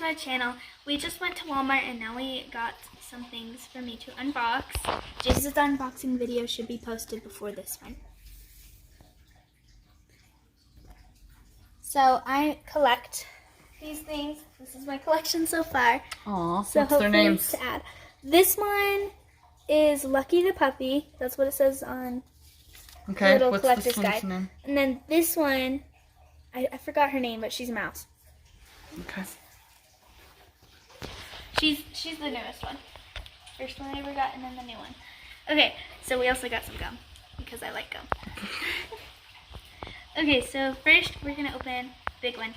my channel. We just went to Walmart and now we got some things for me to unbox. Jesus' unboxing video should be posted before this one. So I collect these things. This is my collection so far. Aw, so what's their names? To add. This one is Lucky the Puppy. That's what it says on the little what's collector's this one's guide. name? And then this one, I forgot her name, but she's a mouse. Okay. She's the newest one. First one I ever got, and then the new one. Okay, so we also got some gum because I like gum. Okay, so first we're gonna open the big one,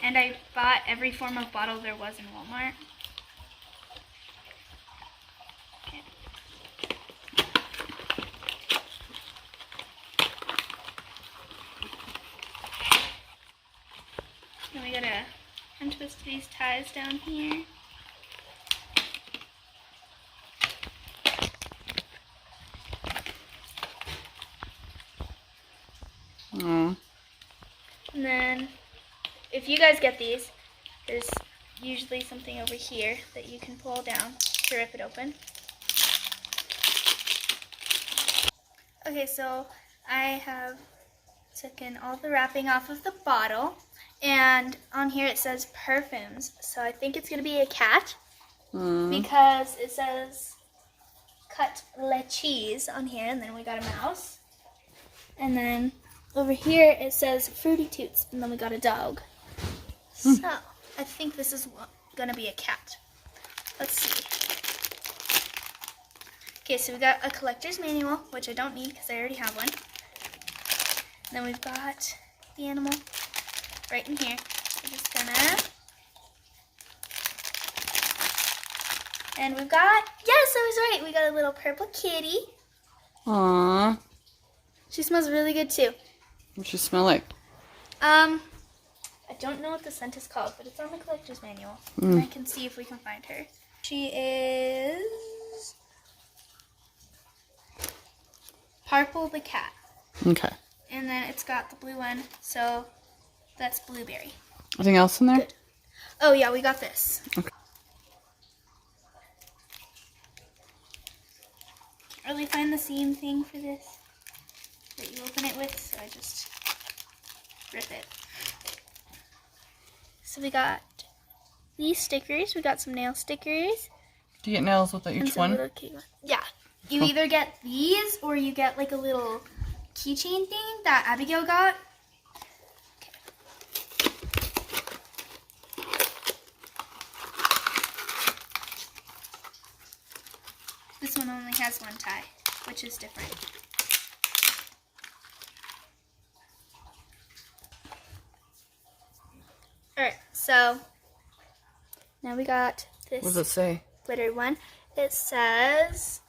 and I bought every form of bottle there was in Walmart. Okay. Then we gotta untwist these ties down here. Aww. And then, if you guys get these, there's usually something over here that you can pull down to rip it open. Okay, so I have taken all the wrapping off of the bottle, and on here it says perfumes, so I think it's going to be a cat, because it says cut le cheese on here, and then we got a mouse, and then over here it says Fruity Toots, and then we got a dog. So, I think this is going to be a cat. Let's see. Okay, so we got a collector's manual, which I don't need because I already have one. And then we've got the animal right in here. We're just gonna... And we've got... Yes, I was right! We got a little purple kitty. Aww. She smells really good too. What does she smell like? I don't know what the scent is called, but it's on the collector's manual. And I can see if we can find her. She is Purple the cat. Okay. And then it's got the blue one, so that's blueberry. Anything else in there? Good. Oh yeah, we got this. Okay. Can't really find the seam thing for this that you open it with, so I just rip it. So we got these stickers. We got some nail stickers. Do you get nails with each one? Yeah. You either get these or you get like a little keychain thing that Abigail got. Okay. This one only has one tie, which is different. Alright, so now we got this. What does it say? Glittered one. It says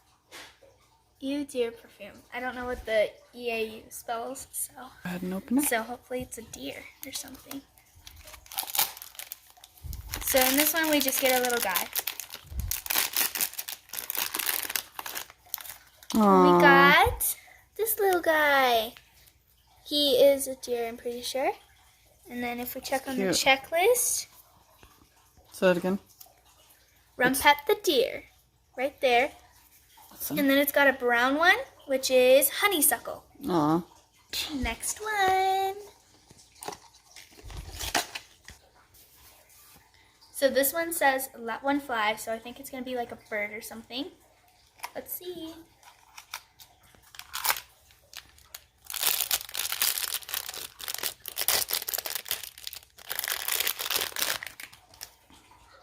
"You Deer Perfume." I don't know what the EAU spells, so Go ahead and open it. So hopefully it's a deer or something. So in this one we just get a little guy. Aww. We got this little guy. He is a deer, I'm pretty sure. And then if we check on the checklist, Say that again. Pet the deer, right there. And then it's got a brown one, which is honeysuckle. Aw. Next one. So this one says let one fly, so I think it's going to be like a bird or something. Let's see.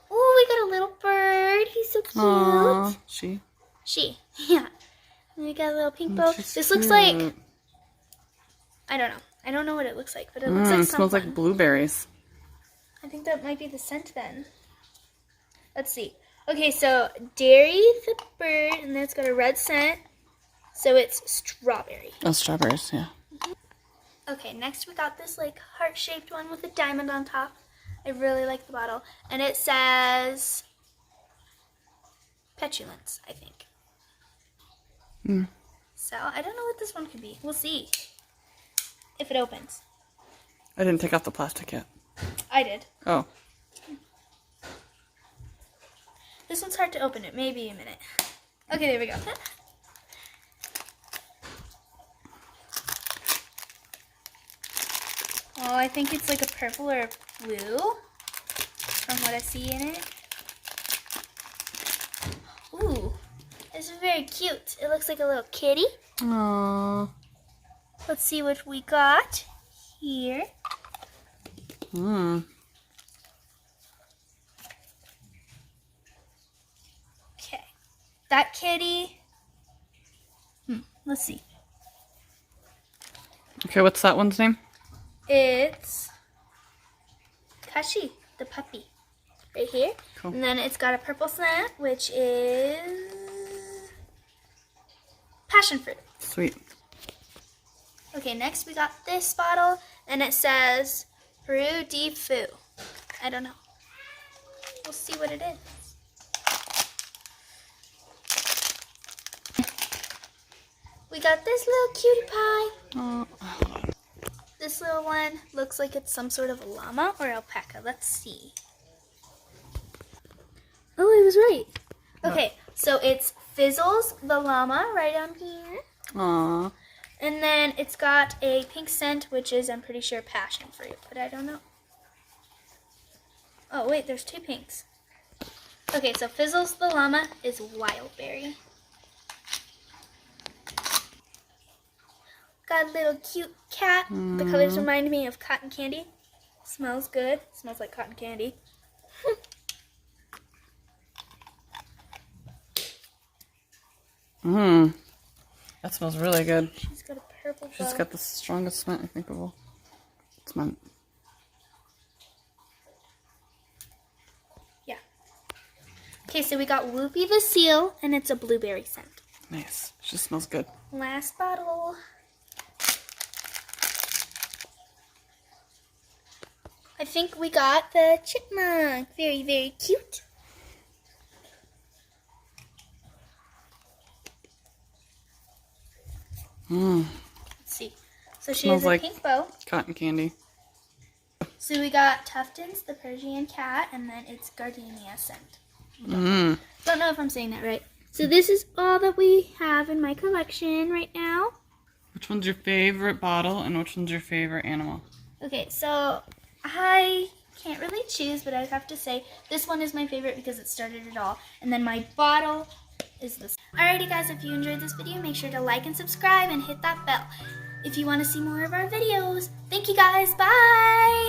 Oh, we got a little bird. He's so cute. Aww. She. Yeah. And we got a little pink bow. This looks like... I don't know. I don't know what it looks like, but it looks like It smells like blueberries. I think that might be the scent then. Let's see. Okay, so Dairy the bird, and then it's got a red scent. So it's strawberry. Oh, strawberries, yeah. Okay, next we got this like heart-shaped one with a diamond on top. I really like the bottle. And it says petulance, I think. So I don't know what this one could be. We'll see if it opens. I didn't take off the plastic yet. I did. Oh. This one's hard to open. It may be a minute. Okay, there we go. Oh, I think it's like a purple or a blue from what I see in it. Ooh, this is very cute. It looks like a little kitty. Aww. Let's see what we got here. Okay, that kitty. Let's see. Okay, what's that one's name? It's Kashi, the puppy, right here. Cool. And then it's got a purple slant, which is passion fruit. Sweet. Okay, next we got this bottle, and it says Brew de Foo. I don't know. We'll see what it is. We got this little cutie pie. Oh. This little one looks like it's some sort of a llama or alpaca. Let's see. Oh, I was right. Okay, so it's Fizzles the llama right down here. Aww. And then it's got a pink scent, which is, I'm pretty sure, passion fruit, but I don't know. Oh, wait, there's two pinks. Okay, so Fizzles the llama is wild berry. Got a little cute cat. The colors remind me of cotton candy. Smells good. Smells like cotton candy. That smells really good. She's got a purple bow. She's got the strongest scent I think of all. It's mine. Yeah. Okay, so we got Whoopi the seal, and it's a blueberry scent. Nice. She smells good. Last bottle. I think we got the chipmunk. Very, very cute. Let's see. So she Smells has a like pink bow. cotton candy. So we got Tuftons, the Persian cat, and then it's gardenia scent. Don't know if I'm saying that right. So this is all that we have in my collection right now. Which one's your favorite bottle and which one's your favorite animal? Okay, so I can't really choose, but I'd have to say this one is my favorite because it started it all. And then my bottle is this. Alrighty guys, if you enjoyed this video, make sure to like and subscribe and hit that bell if you want to see more of our videos. Thank you guys, bye!